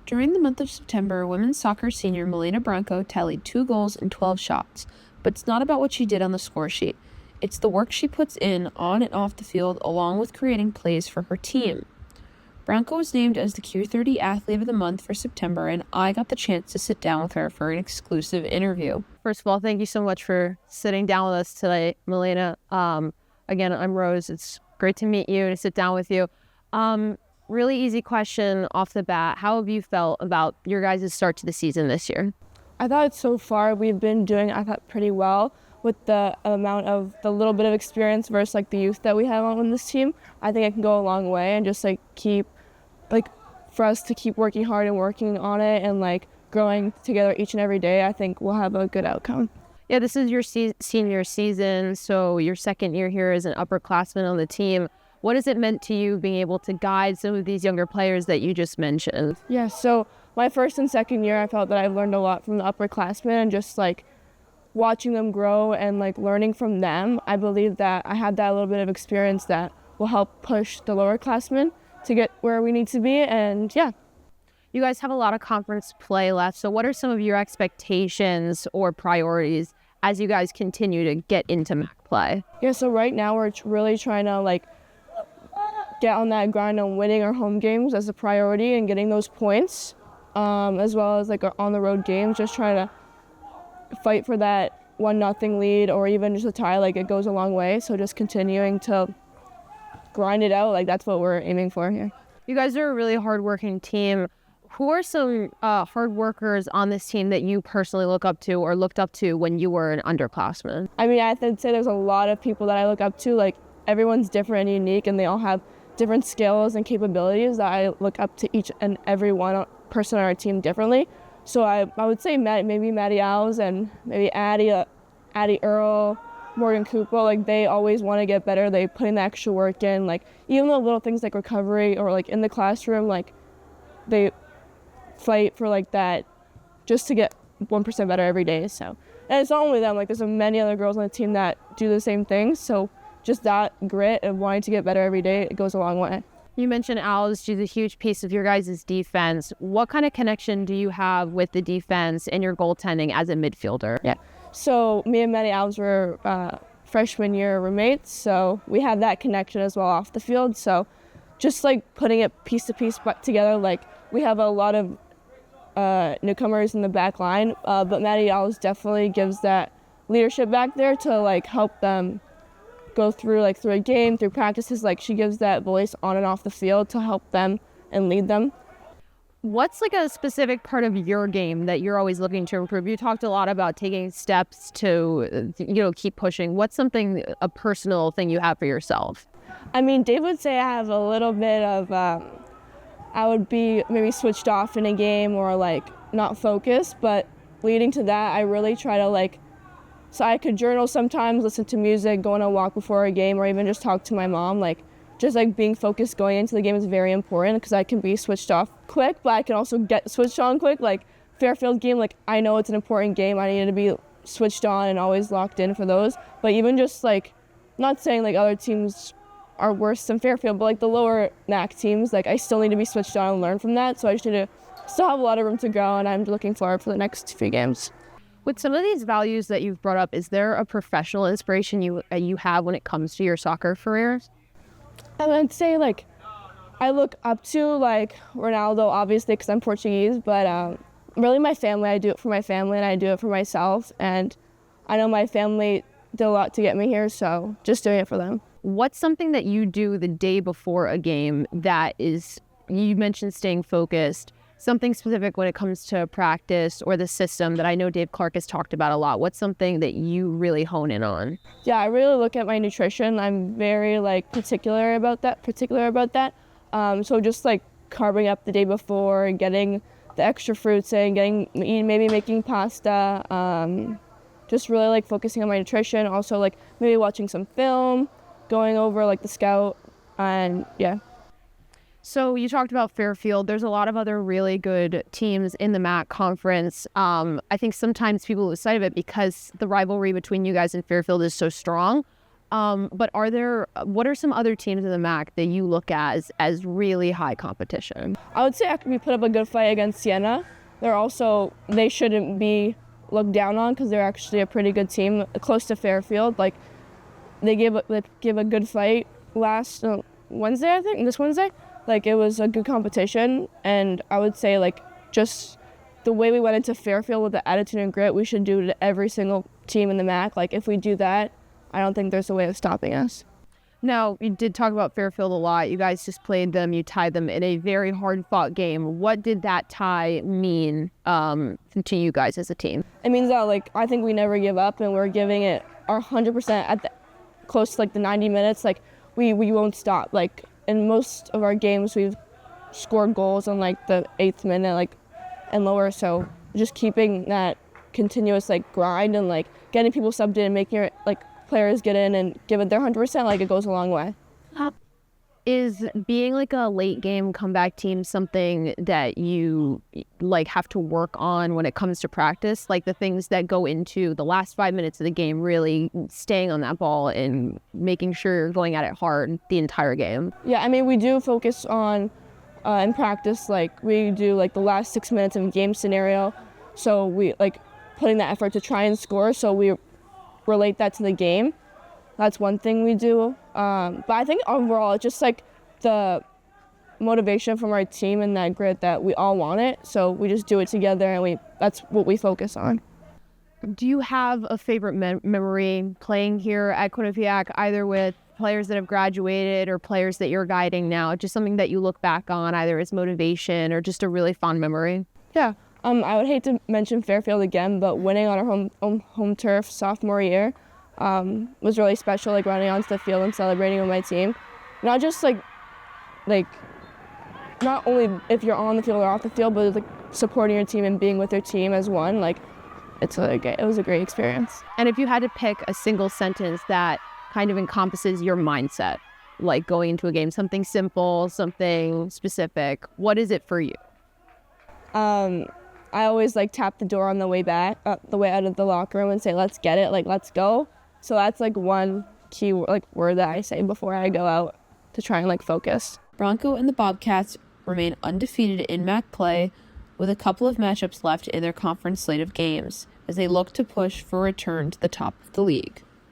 During the month of September, women's soccer senior Milena Branco tallied 2 goals and 12 shots, but it's not about what she did on the score sheet. It's the work she puts in on and off the field, along with creating plays for her team. Branco was named as the Q30 Athlete of the Month for September, and I got the chance to sit down with her for an exclusive interview. First of all, thank you so much for sitting down with us today, Milena. Again, I'm Rose. It's great to meet you, to sit down with you. Really easy question off the bat. How have you felt about your guys' start to the season this year? I thought so far we've been doing, pretty well with the amount of the little bit of experience versus the youth that we have on this team. I think it can go a long way, and just for us to keep working hard and working on it and growing together each and every day, I think we'll have a good outcome. Yeah, this is your senior season, so your second year here as an upperclassman on the team. What has it meant to you being able to guide some of these younger players that you just mentioned? Yeah, so my first and second year, I felt that I've learned a lot from the upperclassmen, and just watching them grow and learning from them. I believe that I had that little bit of experience that will help push the lower classmen to get where we need to be, and yeah. You guys have a lot of conference play left, so what are some of your expectations or priorities as you guys continue to get into MAC play? Yeah, so right now we're really trying to get on that grind on winning our home games as a priority and getting those points, as well as our on the road games, just trying to fight for that 1-0 lead or even just a tie. It goes a long way, so just continuing to grind it out, that's what we're aiming for here. You guys are a really hardworking team. Who are some hard workers on this team that you personally look up to or looked up to when you were an underclassman? I mean, I'd say there's a lot of people that I look up to. Everyone's different and unique, and they all have different skills and capabilities that I look up to each and every one person on our team differently. So I would say maybe Maddie Owls and maybe Addie Earl, Morgan Cooper, they always want to get better. They put in the extra work in, even the little things like recovery or in the classroom, they fight for that just to get 1% better every day. So, and it's not only them, there's many other girls on the team that do the same things. So just that grit of wanting to get better every day, it goes a long way. You mentioned Owls. She's a huge piece of your guys' defense. What kind of connection do you have with the defense and your goaltending as a midfielder? Yeah. So me and Maddie Owls were freshman year roommates, so we have that connection as well off the field. So just putting it piece to piece together, we have a lot of newcomers in the back line, but Maddie Owls definitely gives that leadership back there to help them go through through a game, through practices. She gives that voice on and off the field to help them and lead them. What's a specific part of your game that you're always looking to improve? You talked a lot about taking steps to keep pushing. What's a personal thing you have for yourself? I mean, Dave would say I have a little bit of I would be maybe switched off in a game or not focused, but leading to that, I really try to so I could journal sometimes, listen to music, go on a walk before a game, or even just talk to my mom. Just being focused going into the game is very important, because I can be switched off quick, but I can also get switched on quick. Fairfield game, I know it's an important game. I need to be switched on and always locked in for those. But even just not saying other teams are worse than Fairfield, but the lower MAC teams, I still need to be switched on and learn from that. So I just need to still have a lot of room to grow, and I'm looking forward for the next few games. With some of these values that you've brought up, is there a professional inspiration you have when it comes to your soccer career? I would say I look up to Ronaldo, obviously, because I'm Portuguese, but really my family. I do it for my family and I do it for myself, and I know my family did a lot to get me here, so just doing it for them. What's something that you do the day before a game that is, you mentioned staying focused, something specific when it comes to practice or the system that I know Dave Clark has talked about a lot? What's something that you really hone in on? Yeah, I really look at my nutrition. I'm very particular about that. So just carving up the day before, getting the extra fruits in, maybe making pasta, just really focusing on my nutrition. Also maybe watching some film, going over the scout, and yeah. So you talked about Fairfield. There's a lot of other really good teams in the MAC conference. I think sometimes people lose sight of it because the rivalry between you guys and Fairfield is so strong. But what are some other teams in the MAC that you look at as really high competition? I would say after we put up a good fight against Siena, they shouldn't be looked down on because they're actually a pretty good team, close to Fairfield. Like they give a good fight last Wednesday, I think, this Wednesday. Like it was a good competition, and I would say like just the way we went into Fairfield with the attitude and grit, we should do to every single team in the MAC. Like if we do that, I don't think there's a way of stopping us. Now, you did talk about Fairfield a lot. You guys just played them. You tied them in a very hard-fought game. What did that tie mean to you guys as a team? It means that, like, I think we never give up, and we're giving it our 100% at close to, like, the 90 minutes. Like, we won't stop. Like, in most of our games, we've scored goals on, like, the 8th minute, like, and lower. So just keeping that continuous, like, grind and, like, getting people subbed in and making it, like, players get in and give it their 100%, like it goes a long way. Is being like a late game comeback team something that you like have to work on when it comes to practice? Like the things that go into the last 5 minutes of the game, really staying on that ball and making sure you're going at it hard the entire game? Yeah, I mean, we do focus on in practice, like we do like the last 6 minutes of a game scenario. So we like putting that effort to try and score. So we relate that to the game. That's one thing we do. But I think overall, it's just like the motivation from our team and that grit that we all want it. So we just do it together, and that's what we focus on. Do you have a favorite memory playing here at Quinnipiac, either with players that have graduated or players that you're guiding now? Just something that you look back on either as motivation or just a really fond memory? Yeah. I would hate to mention Fairfield again, but winning on our home turf sophomore year was really special, like running onto the field and celebrating with my team. Not just like not only if you're on the field or off the field, but like supporting your team and being with your team as one. Like it was a great experience. And if you had to pick a single sentence that kind of encompasses your mindset, like going into a game, something simple, something specific, what is it for you? I always like tap the door on the way back, the way out of the locker room, and say, "Let's get it," like "Let's go." So that's like one key word that I say before I go out to try and like focus. Branco and the Bobcats remain undefeated in MAC play, with a couple of matchups left in their conference slate of games, as they look to push for a return to the top of the league.